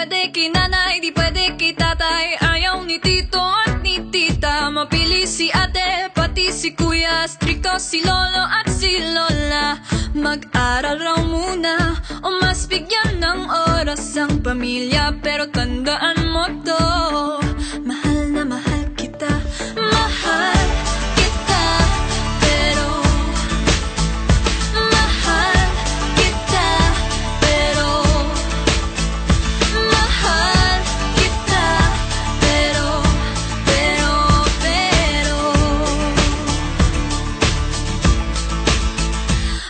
pwede kay nanay, di pwede kay tatay. Ayaw ni tito at ni tita, mapili si ate, pati si kuya. Stricto si lolo at si lola, mag-aral raw muna o mas bigyan ng oras ang pamilya. Pero tandaan mo to, mahal na mahal kita, mahal kita. Pero mahal kita, pero mahal kita, pero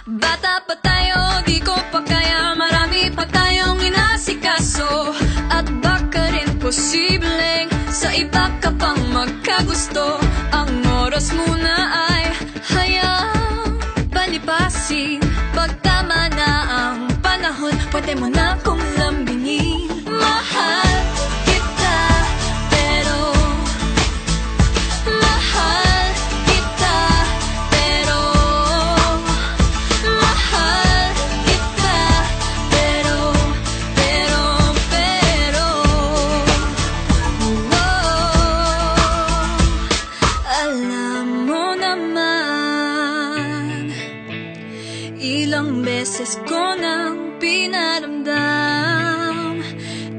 bata pa tayo, di ko pa kaya, marami pa tayong inasikaso. At baka rin posibleng sa iba ka pang magkagusto. Ang oras muna ay hayaang palipasin. Pag tama na ang panahon, pwede mo na kong lambingin. Mahal kita, pero mahal kita, pero mahal kita, pero alam mo naman, ilang beses ko nang pinaramdam,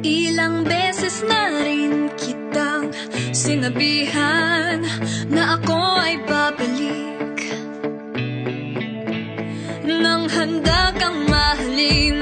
ilang beses na rin kitang sinabihan na ako ay babalik. Nang handa kang mahalin,